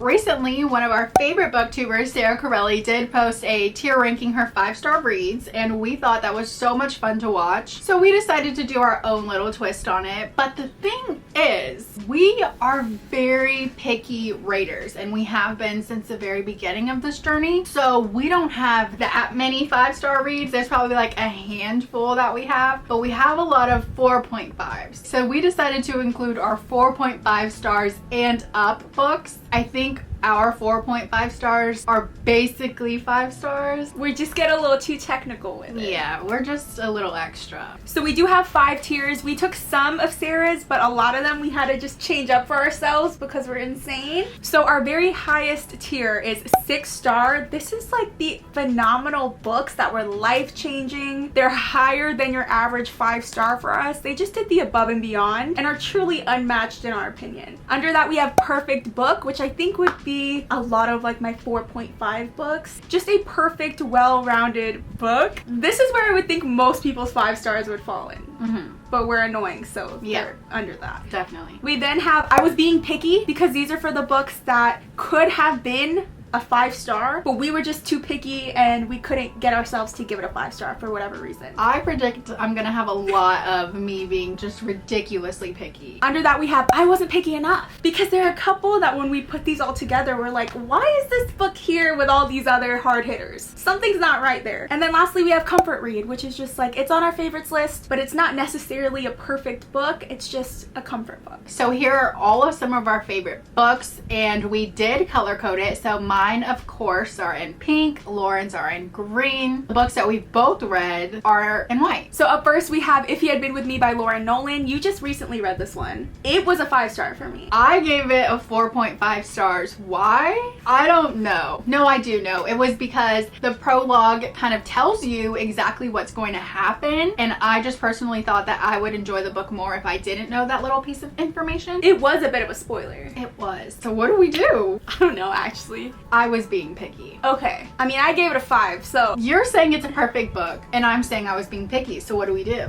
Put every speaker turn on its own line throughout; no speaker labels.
Recently, one of our favorite booktubers, Sarah Corelli, did post a tier ranking her 5-star reads, and we thought that was so much fun to watch. So we decided to do our own little twist on it. But the thing is, we are very picky raters, and we have been since the very beginning of this journey. So we don't have that many 5-star reads. There's probably like a handful that we have, but we have a lot of 4.5s. So we decided to include our 4.5 stars and up books. I think our 4.5 stars are basically 5 stars.
We just get a little too technical with it.
Yeah, we're just a little extra.
So we do have 5 tiers. We took some of Sarah's, but a lot of them we had to just change up for ourselves because we're insane. So our very highest tier is 6-star. This is like the phenomenal books that were life-changing. They're higher than your average 5-star for us. They just did the above and beyond and are truly unmatched in our opinion. Under that we have Perfect Book, which I think would be a lot of like my 4.5 books. Just a perfect, well-rounded book. This is where I would think most people's 5 stars would fall in. But we're annoying, so yeah, they're under that.
Definitely.
We then have I Was Being Picky, because these are for the books that could have been a 5-star, but we were just too picky and we couldn't get ourselves to give it a 5-star for whatever reason.
I predict I'm gonna have a lot of me being just ridiculously picky.
Under that we have I Wasn't Picky Enough, because there are a couple that when we put these all together we're like, why is this book here with all these other hard hitters? Something's not right there. And then lastly we have Comfort Read, which is just like, it's on our favorites list, but it's not necessarily a perfect book, it's just a comfort book.
So here are all of some of our favorite books, and we did color code it. So mine, of course, are in pink, Lauren's are in green. The books that we've both read are in white.
So up first we have If He Had Been With Me by Lauren Nolan. You just recently read this one. It was a 5-star for me.
I gave it a 4.5 stars. Why? I don't know. No, I do know. It was because the prologue kind of tells you exactly what's going to happen, and I just personally thought that I would enjoy the book more if I didn't know that little piece of information.
It was a bit of a spoiler.
It was. So what do we do?
I don't know, actually.
I was being picky.
Okay. I mean, I gave it a 5, so.
You're saying it's a perfect book, and I'm saying I was being picky, so what do we do?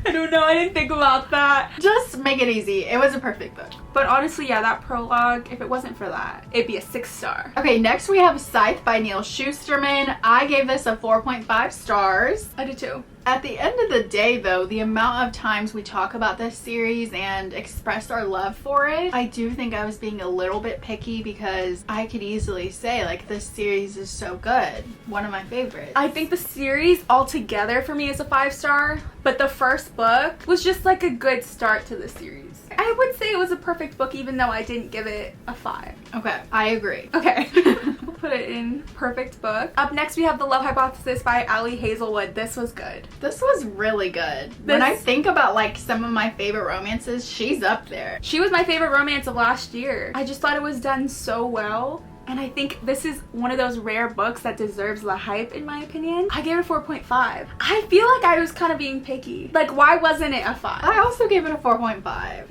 I don't know, I didn't think about that.
Just make it easy. It was a perfect book.
But honestly, yeah, that prologue, if it wasn't for that, it'd be a 6-star.
Okay, next we have Scythe by Neil Shusterman. I gave this a 4.5 stars.
I did too.
At the end of the day, though, the amount of times we talk about this series and express our love for it, I do think I was being a little bit picky, because I could easily say, like, this series is so good. One of my favorites.
I think the series altogether for me is a 5-star, but the first book was just like a good start to the series. I would say it was a perfect book even though I didn't give it a 5.
Okay, I agree.
Okay. We'll put it in perfect book. Up next we have The Love Hypothesis by Ali Hazelwood. This was good.
This was really good. When I think about like some of my favorite romances, she's up there.
She was my favorite romance of last year. I just thought it was done so well. And I think this is one of those rare books that deserves the hype, in my opinion. I gave it a 4.5. I feel like I was kind of being picky. Like, why wasn't it a 5?
I also gave it a 4.5.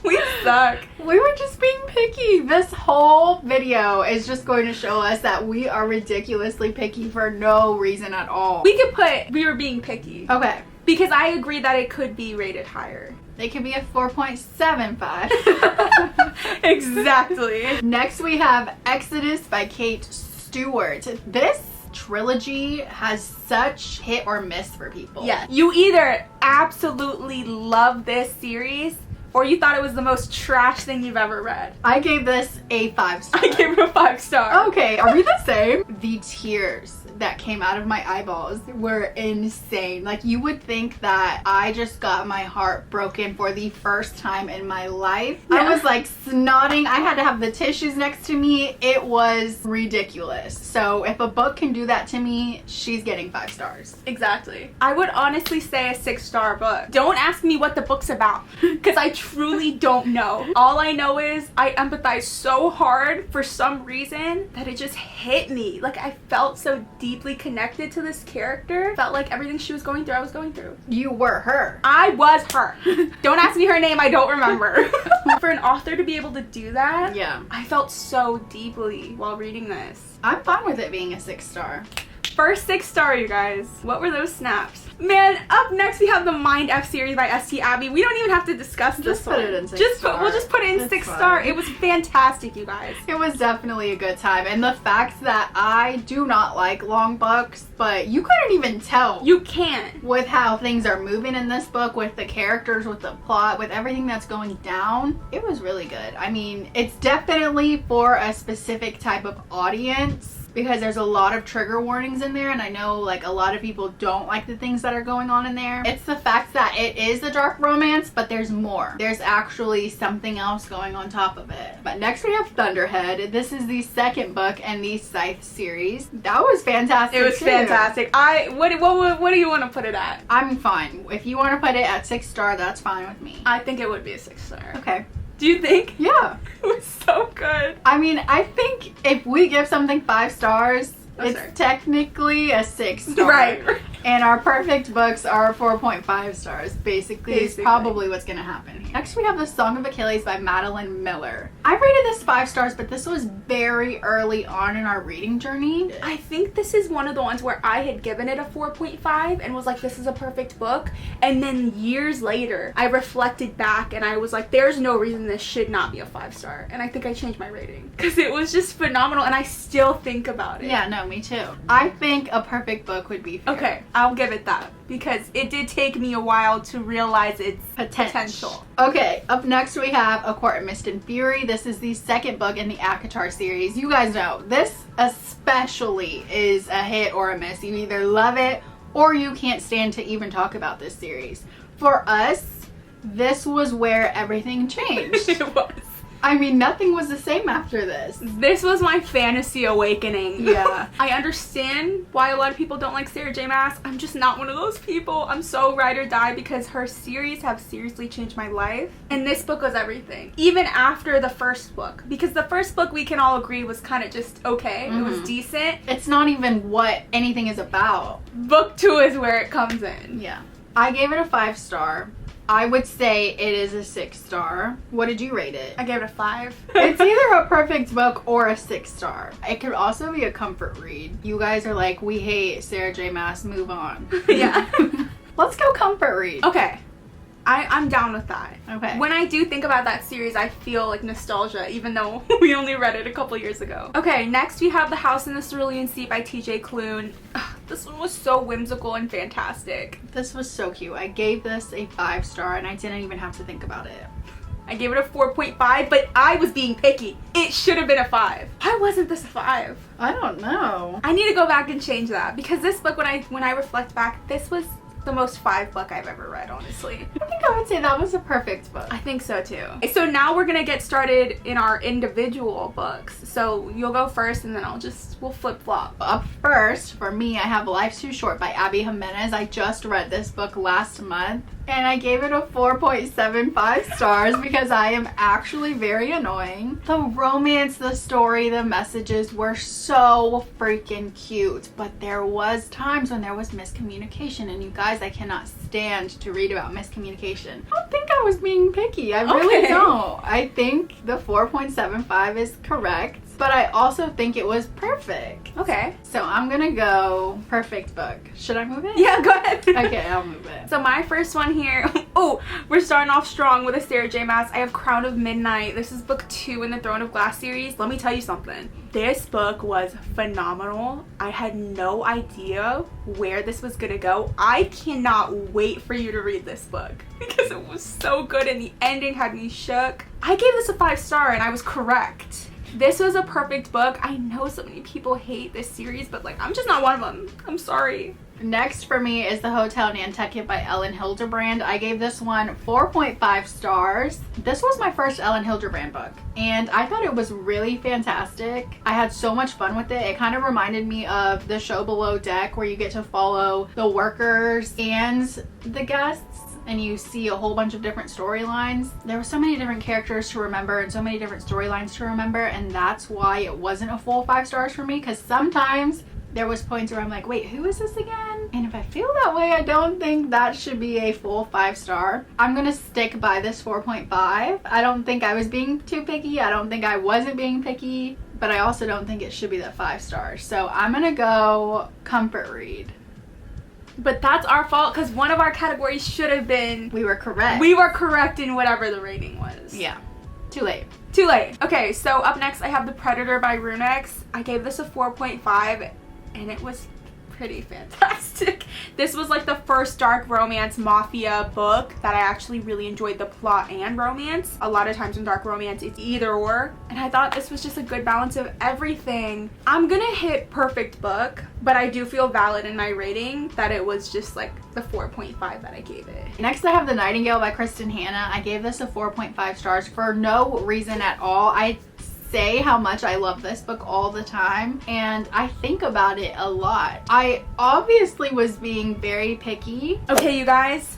We suck.
We were just being picky. This whole video is just going to show us that we are ridiculously picky for no reason at all.
We could put, we were being picky.
Okay.
Because I agree that it could be rated higher.
It could be a 4.75.
Exactly.
Next we have Exodus by Kate Stewart. This trilogy has such hit or miss for people.
Yeah. You either absolutely love this series or you thought it was the most trash thing you've ever read.
I gave this a 5-star.
I gave it a 5-star.
Okay, are we the same? The tears that came out of my eyeballs were insane. Like, you would think that I just got my heart broken for the first time in my life. Yeah. I was like snotting. I had to have the tissues next to me. It was ridiculous. So if a book can do that to me, she's getting 5 stars.
Exactly. I would honestly say a 6-star book. Don't ask me what the book's about, because I truly don't know. All I know is I empathize so hard for some reason that it just hit me. Like, I felt so deeply connected to this character. Felt like everything she was going through, I was going through.
You were her.
I was her. Don't ask me her name, I don't remember. For an author to be able to do that,
yeah,
I felt so deeply while reading this.
I'm fine with it being a 6-star.
First 6-star, you guys. What were those snaps? Man, up next we have the Mind F series by S.T. Abby. We don't even have to discuss this one.
Put it in 6-star.
We'll just put it in 6-star. It was fantastic, you guys.
It was definitely a good time. And the fact that I do not like long books, but you couldn't even tell.
You can't.
With how things are moving in this book, with the characters, with the plot, with everything that's going down, it was really good. I mean, it's definitely for a specific type of audience, because there's a lot of trigger warnings in there, and I know like a lot of people don't like the things that are going on in there. It's the fact that it is a dark romance, but there's more. There's actually something else going on top of it. But next we have Thunderhead. This is the second book in the Scythe series. That was fantastic.
It was
too.
fantastic. What do you want to put it at?
I'm fine. If you want to put it at 6-star, that's fine with me.
I think it would be a 6-star.
Okay.
Do you think?
Yeah.
It was so good.
I mean, I think if we give something 5 stars, it's
sorry.
technically a 6-star.
Right.
And our perfect books are 4.5 stars. Basically, is probably what's going to happen here. Next, we have The Song of Achilles by Madeline Miller. I rated this 5 stars, but this was very early on in our reading journey.
I think this is one of the ones where I had given it a 4.5 and was like, this is a perfect book. And then years later, I reflected back and I was like, there's no reason this should not be a 5-star. And I think I changed my rating because it was just phenomenal and I still think about it.
Yeah, no, me too. I think a perfect book would be fair.
Okay, I'll give it that because it did take me a while to realize its potential.
Okay, up next we have A Court of Mist and Fury. This is the second book in the ACOTAR series. You guys know, this especially is a hit or a miss. You either love it or you can't stand to even talk about this series. For us, this was where everything changed.
It was.
I mean, nothing was the same after this.
This was my fantasy awakening.
Yeah.
I understand why a lot of people don't like Sarah J. Maas. I'm just not one of those people. I'm so ride or die because her series have seriously changed my life. And this book was everything. Even after the first book. Because the first book we can all agree was kind of just okay. It was decent.
It's not even what anything is about.
Book 2 is where it comes in.
Yeah. I gave it a 5-star. I would say it is a 6-star. What did you rate it?
I gave it a 5.
It's either a perfect book or a 6-star. It could also be a comfort read. You guys are like, we hate Sarah J. Maas, move on.
Yeah.
Let's go comfort read.
Okay. I'm down with that.
Okay.
When I do think about that series, I feel like nostalgia, even though we only read it a couple years ago. Okay, next we have The House in the Cerulean Sea by T.J. Klune. This one was so whimsical and fantastic.
This was so cute. I gave this a 5-star and I didn't even have to think about it.
I gave it a 4.5, but I was being picky. It should have been a 5. Why wasn't this a 5?
I don't know.
I need to go back and change that because this book, when I reflect back, this was the most 5 book I've ever read, honestly.
I think I would say that was a perfect book.
I think so too. So now we're gonna get started in our individual books. So you'll go first and then we'll flip-flop.
Up first, for me, I have Life's Too Short by Abby Jimenez. I just read this book last month and I gave it a 4.75 stars because I am actually very annoying. The romance, the story, the messages were so freaking cute, but there was times when there was miscommunication, and you guys, I cannot stand to read about miscommunication. I don't think I was being picky. I really don't. I think the 4.75 is correct, but I also think it was perfect.
Okay.
So I'm gonna go perfect book. Should I move it?
Yeah, go ahead.
Okay, I'll move it.
So my first one here, we're starting off strong with a Sarah J. Maas. I have Crown of Midnight. This is book 2 in the Throne of Glass series. Let me tell you something. This book was phenomenal. I had no idea where this was gonna go. I cannot wait for you to read this book because it was so good and the ending had me shook. I gave this a 5-star and I was correct. This was a perfect book. I know so many people hate this series, but like, I'm just not one of them. I'm sorry.
Next for me is The Hotel Nantucket by Ellen Hildebrand. I gave this one 4.5 stars. This was my first Ellen Hildebrand book, and I thought it was really fantastic. I had so much fun with it. It kind of reminded me of the show Below Deck, where you get to follow the workers and the guests, and you see a whole bunch of different storylines. There were so many different characters to remember and so many different storylines to remember, and that's why it wasn't a full 5 stars for me, because sometimes there was points where I'm like, wait, who is this again? And if I feel that way, I don't think that should be a full 5-star. I'm gonna stick by this 4.5. I don't think I was being too picky. I don't think I wasn't being picky, but I also don't think it should be that 5 stars. So I'm gonna go comfort read.
But that's our fault because one of our categories should have been...
We were correct.
We were correct in whatever the rating was.
Yeah. Too late.
Too late. Okay, so up next I have The Predator by Runex. I gave this a 4.5 and it was pretty fantastic. This was like the first dark romance mafia book that I actually really enjoyed the plot and romance. A lot of times in dark romance it's either or, and I thought this was just a good balance of everything. I'm gonna hit perfect book, but I do feel valid in my rating that it was just like the 4.5 that I gave it.
Next I have The Nightingale by Kristen Hanna. I gave this a 4.5 stars for no reason at all. I say how much I love this book all the time, and I think about it a lot. I obviously was being very picky.
Okay, you guys,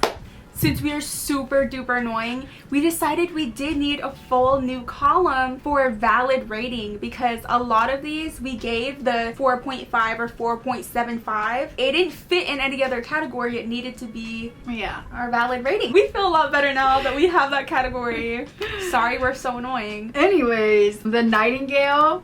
since we are super duper annoying, we decided we did need a full new column for valid rating because a lot of these we gave the 4.5 or 4.75. It didn't fit in any other category. It needed to be our valid rating. We feel a lot better now that we have that category. Sorry, we're so annoying.
Anyways, The Nightingale,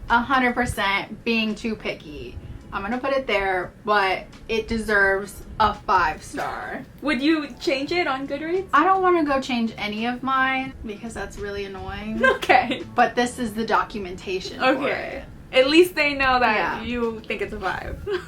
100% being too picky. I'm gonna put it there, but it deserves a 5-star.
Would you change it on Goodreads?
I don't want to go change any of mine because that's really annoying.
Okay.
But this is the documentation for it.
At least they know that you think it's a 5.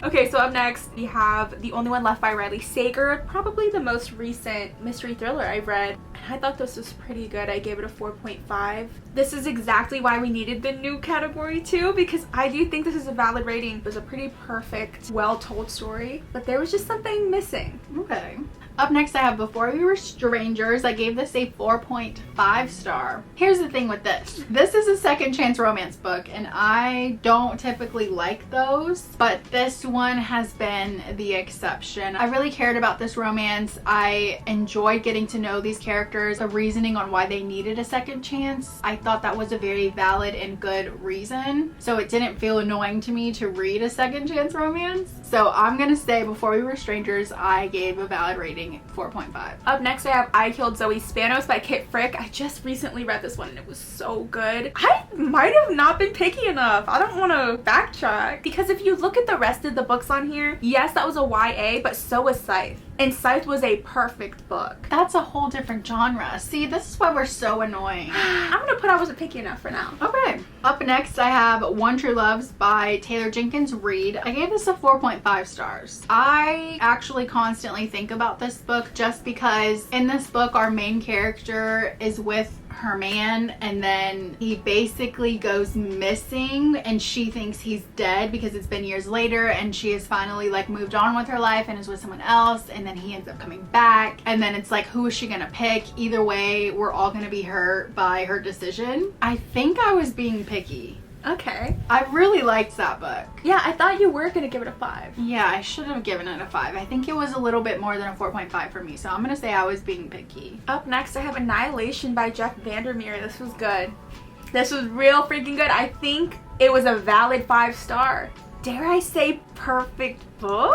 Okay, so up next we have The Only One Left by Riley Sager, probably the most recent mystery thriller I've read. I thought this was pretty good. I gave it a 4.5. This is exactly why we needed the new category too, because I do think this is a valid rating. It was a pretty perfect, well-told story, but there was just something missing.
Okay. Up next I have Before We Were Strangers. I gave this a 4.5 star. Here's the thing with this. This is a second chance romance book and I don't typically like those, but this one has been the exception. I really cared about this romance. I enjoyed getting to know these characters, the reasoning on why they needed a second chance. I thought that was a very valid and good reason, so it didn't feel annoying to me to read a second chance romance. So I'm gonna say Before We Were Strangers, I gave a valid rating 4.5.
Up next I have I Killed Zoe Spanos by Kit Frick. I just recently read this one and it was so good. I might have not been picky enough. I don't want to backtrack because if you look at the rest of the books on here, yes, that was a YA, but so was Scythe. And Scythe was a perfect book.
That's a whole different genre. See, this is why we're so annoying.
I'm gonna put I wasn't picky enough for now.
Okay. Up next, I have One True Loves by Taylor Jenkins Reid. I gave this a 4.5 stars. I actually constantly think about this book just because in this book, our main character is with her man and then he basically goes missing and she thinks he's dead because it's been years later and she has finally like moved on with her life and is with someone else, and then he ends up coming back and then it's like, who is she gonna pick? Either way, we're all gonna be hurt by her decision. I think I was being picky.
Okay.
I really liked that book.
Yeah, I thought you were gonna give it a 5.
Yeah, I should have given it a 5. I think it was a little bit more than a 4.5 for me, so I'm gonna say I was being picky.
Up next, I have Annihilation by Jeff Vandermeer. This was good. This was real freaking good. I think it was a valid 5-star. Dare I say perfect book?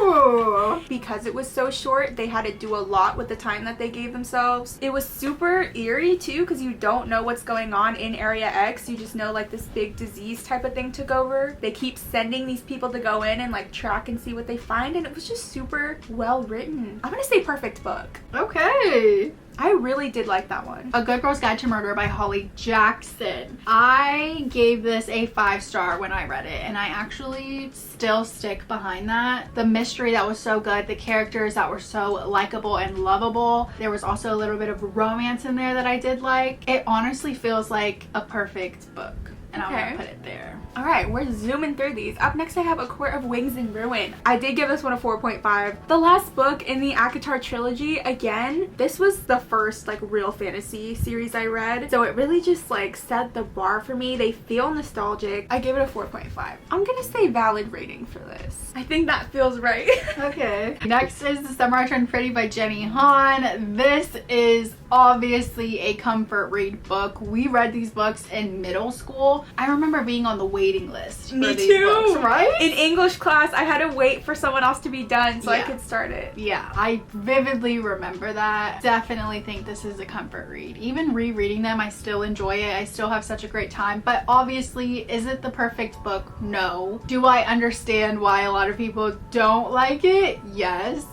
Ooh.
Because it was so short, they had to do a lot with the time that they gave themselves. It was super eerie too because you don't know what's going on in Area X. You just know like this big disease type of thing took over. They keep sending these people to go in and like track and see what they find, and it was just super well written. I'm gonna say perfect book.
Okay.
I really did like that one.
A Good Girl's Guide to Murder by Holly Jackson. I gave this a 5-star when I read it, and I actually still stick behind that. The mystery that was so good, the characters that were so likable and lovable. There was also a little bit of romance in there that I did like. It honestly feels like a perfect book, and I'm gonna put it there.
All right, we're zooming through these. Up next, I have A Court of Wings and Ruin. I did give this one a 4.5. The last book in the ACOTAR trilogy, again, this was the first like real fantasy series I read. So it really just like set the bar for me. They feel nostalgic. I gave it a 4.5. I'm gonna say valid rating for this. I think that feels right.
Okay. Next is The Summer I Turned Pretty by Jenny Han. This is obviously a comfort read book. We read these books in middle school. school, I remember being on the waiting list for
Me
these
too.
books, right?
In English class, I had to wait for someone else to be done so I
Yeah.
could start it.
Yeah, I vividly remember that. Definitely think this is a comfort read. Even rereading them, I still enjoy it. I still have such a great time. But obviously, is it the perfect book? No. Do I understand why a lot of people don't like it? Yes.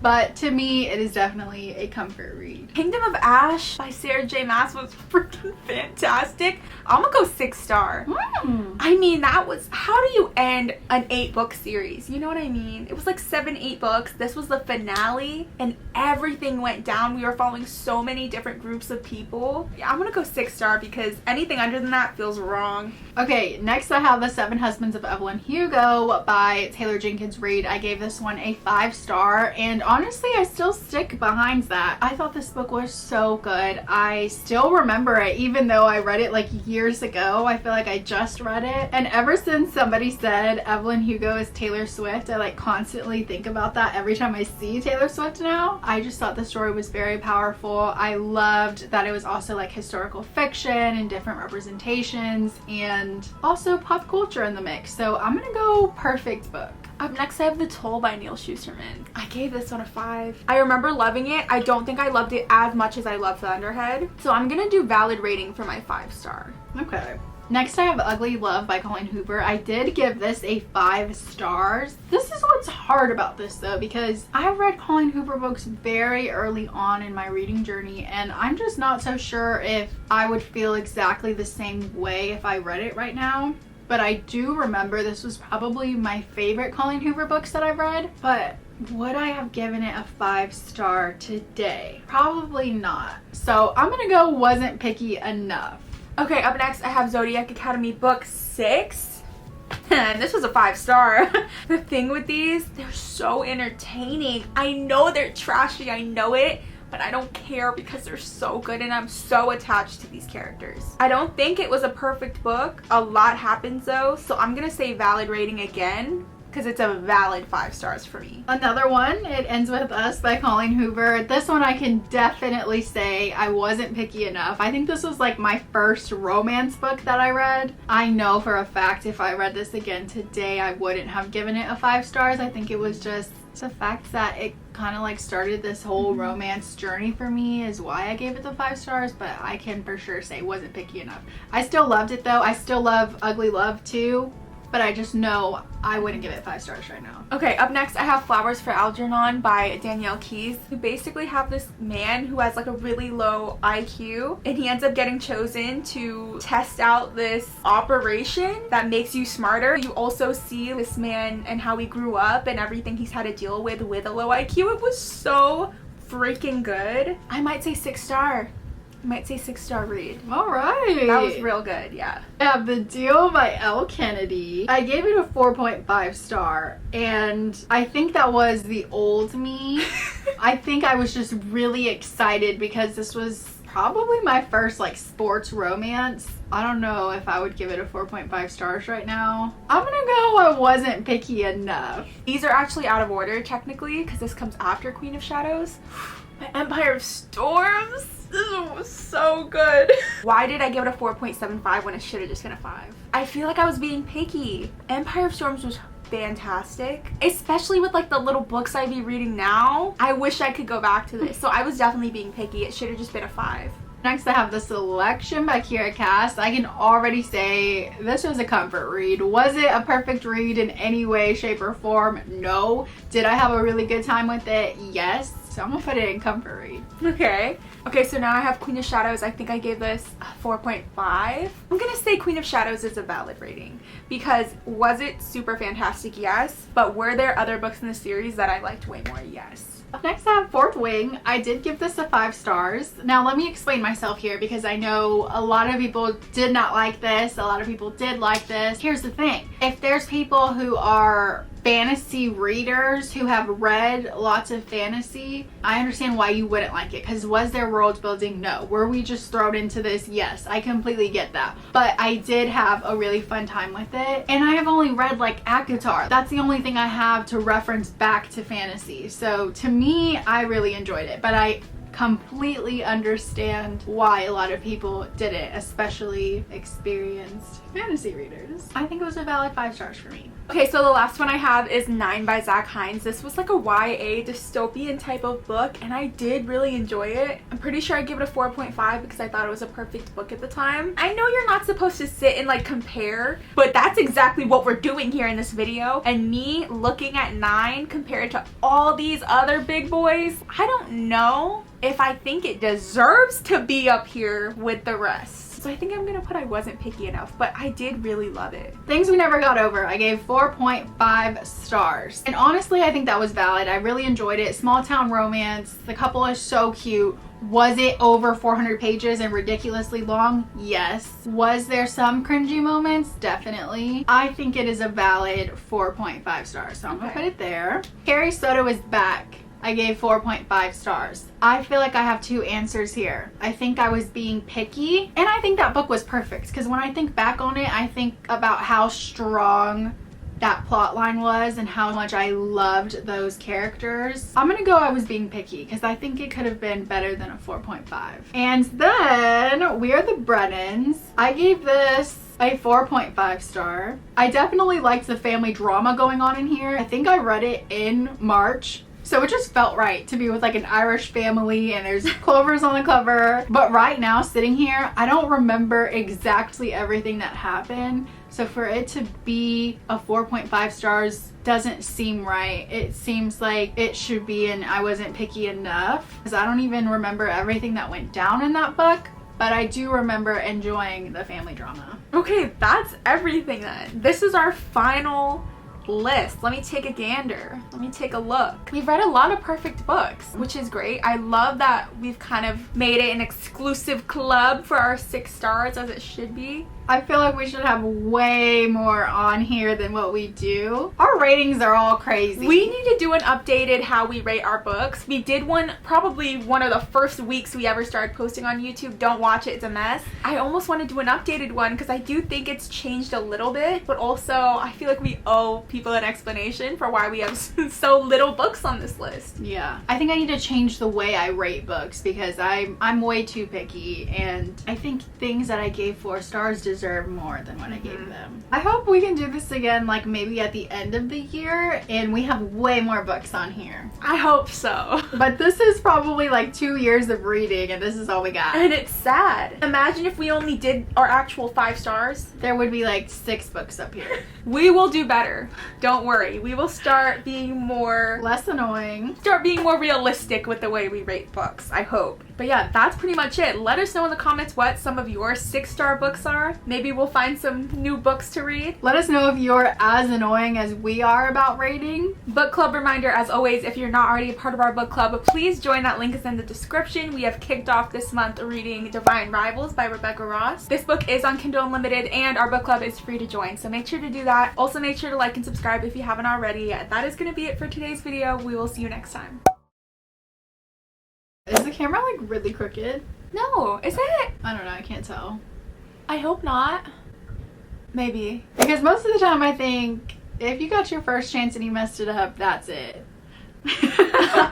But to me, it is definitely a comfort read.
Kingdom of Ash by Sarah J. Maas was freaking fantastic. I'm gonna go 6 star. I mean, that was, how do you end an 8-book series? You know what I mean? It was like 7-8 books. This was the finale and everything went down. We were following so many different groups of people. Yeah, I'm gonna go 6 star because anything under than that feels wrong.
Okay, next I have The Seven Husbands of Evelyn Hugo by Taylor Jenkins Reid. I gave this one a 5 star, and honestly, I still stick behind that. I thought this book was so good. I still remember it, even though I read it like years ago. I feel like I just read it. And ever since somebody said Evelyn Hugo is Taylor Swift, I like constantly think about that every time I see Taylor Swift now. I just thought the story was very powerful. I loved that it was also like historical fiction and different representations and also pop culture in the mix. So I'm gonna go perfect book.
Up next, I have The Toll by Neil Shusterman. I gave this one a 5. I remember loving it. I don't think I loved it as much as I loved Thunderhead. So I'm gonna do valid rating for my 5 star.
Okay. Next I have Ugly Love by Colleen Hoover. I did give this a 5 stars. This is what's hard about this though, because I read Colleen Hoover books very early on in my reading journey, and I'm just not so sure if I would feel exactly the same way if I read it right now. But I do remember this was probably my favorite Colleen Hoover books that I've read. But would I have given it a 5 star today? Probably not. So I'm gonna go wasn't picky enough.
Okay, up next I have Zodiac Academy book 6. And this was a 5 star. The thing with these, they're so entertaining. I know they're trashy, I know it, but I don't care because they're so good and I'm so attached to these characters. I don't think it was a perfect book. A lot happens though, so I'm gonna say valid rating again because it's a valid 5 stars for me.
Another one, It Ends With Us by Colleen Hoover. This one I can definitely say I wasn't picky enough. I think this was like my first romance book that I read. I know for a fact if I read this again today, I wouldn't have given it a 5 stars. I think it was just the fact that it kind of like started this whole romance journey for me is why I gave it the 5 stars, but I can for sure say wasn't picky enough. I still loved it though. I still love Ugly Love too, but I just know I wouldn't give it 5 stars right now.
Okay, up next I have Flowers for Algernon by Danielle Keyes. You basically have this man who has like a really low IQ and he ends up getting chosen to test out this operation that makes you smarter. You also see this man and how he grew up and everything he's had to deal with a low IQ. It was so freaking good. I might say 6 star. I might say 6 star read.
All right.
That was real good, yeah.
I have The Deal by Elle Kennedy. I gave it a 4.5 star, and I think that was the old me. I think I was just really excited because this was probably my first like sports romance. I don't know if I would give it a 4.5 stars right now. I'm gonna go I wasn't picky enough.
These are actually out of order technically because this comes after Queen of Shadows. My Empire of Storms. This one was so good. Why did I give it a 4.75 when it should have just been a 5? I feel like I was being picky. Empire of Storms was fantastic, especially with like the little books I be reading now. I wish I could go back to this. So I was definitely being picky. It should have just been a 5.
Next I have The Selection by Kira Cass. I can already say this was a comfort read. Was it a perfect read in any way, shape, or form? No. Did I have a really good time with it? Yes. So I'm gonna put it in comfort read.
Okay, so now I have Queen of Shadows. I think I gave this a 4.5. I'm gonna say Queen of Shadows is a valid rating because was it super fantastic? Yes. But were there other books in the series that I liked way more? Yes.
Up next I have Fourth Wing. I did give this a 5 stars. Now let me explain myself here because I know a lot of people did not like this. A lot of people did like this. Here's the thing. If there's people who are fantasy readers who have read lots of fantasy, I understand why you wouldn't like it because was there world building? No. Were we just thrown into this? Yes, I completely get that. But I did have a really fun time with it, and I have only read like ACOTAR. That's the only thing I have to reference back to fantasy. So to me, I really enjoyed it, but I completely understand why a lot of people didn't, especially experienced fantasy readers. I think it was a valid 5 stars for me.
Okay, so the last one I have is 9 by Zach Hines. This was like a YA dystopian type of book, and I did really enjoy it. I'm pretty sure I give it a 4.5 because I thought it was a perfect book at the time. I know you're not supposed to sit and like compare, but that's exactly what we're doing here in this video. And me looking at 9 compared to all these other big boys, I don't know if I think it deserves to be up here with the rest. So I think I'm gonna put I wasn't picky enough, but I did really love it.
Things we never got over, I gave 4.5 stars. And honestly, I think that was valid. I really enjoyed it. Small town romance. The couple is so cute. Was it over 400 pages and ridiculously long? Yes. Was there some cringy moments? Definitely. I think it is a valid 4.5 stars, so I'm gonna put it there. Carrie Soto is back. I gave 4.5 stars. I feel like I have 2 answers here. I think I was being picky, and I think that book was perfect, because when I think back on it, I think about how strong that plot line was and how much I loved those characters. I'm gonna go I was being picky, because I think it could have been better than a 4.5. And then We Are the Brennans. I gave this a 4.5 star. I definitely liked the family drama going on in here. I think I read it in March, so it just felt right to be with like an Irish family, and there's clovers on the cover. But right now, sitting here, I don't remember exactly everything that happened. So for it to be a 4.5 stars doesn't seem right. It seems like it should be an I wasn't picky enough, because I don't even remember everything that went down in that book. But I do remember enjoying the family drama.
Okay, that's everything then. This is our final list. Let me take a gander. Let me take a look. We've read a lot of perfect books, which is great. I love that we've kind of made it an exclusive club for our 6 stars, as it should be.
I feel like we should have way more on here than what we do. Our ratings are all crazy.
We need to do an updated how we rate our books. We did one probably one of the first weeks we ever started posting on YouTube. Don't watch it, it's a mess. I almost want to do an updated one because I do think it's changed a little bit, but also I feel like we owe people an explanation for why we have so little books on this list.
Yeah. I think I need to change the way I rate books, because I'm way too picky, and I think things that I gave 4 stars deserve more than what I gave them. I hope we can do this again, like maybe at the end of the year, and we have way more books on here.
I hope so.
But this is probably like 2 years of reading, and this is all we got.
And it's sad. Imagine if we only did our actual 5 stars.
There would be like 6 books up here.
We will do better. Don't worry. We will start being more...
less annoying.
Start being more realistic with the way we rate books, I hope. But yeah, that's pretty much it. Let us know in the comments what some of your 6-star books are. Maybe we'll find some new books to read.
Let us know if you're as annoying as we are about rating.
Book club reminder, as always, if you're not already a part of our book club, please join. That link is in the description. We have kicked off this month reading Divine Rivals by Rebecca Ross. This book is on Kindle Unlimited, and our book club is free to join, so make sure to do that. Also, make sure to like and subscribe if you haven't already. That is going to be it for today's video. We will see you next time.
Is the camera like really crooked?
No, is it?
I don't know, I can't tell.
I hope not. Maybe.
Because most of the time I think if you got your first chance and you messed it up, that's it.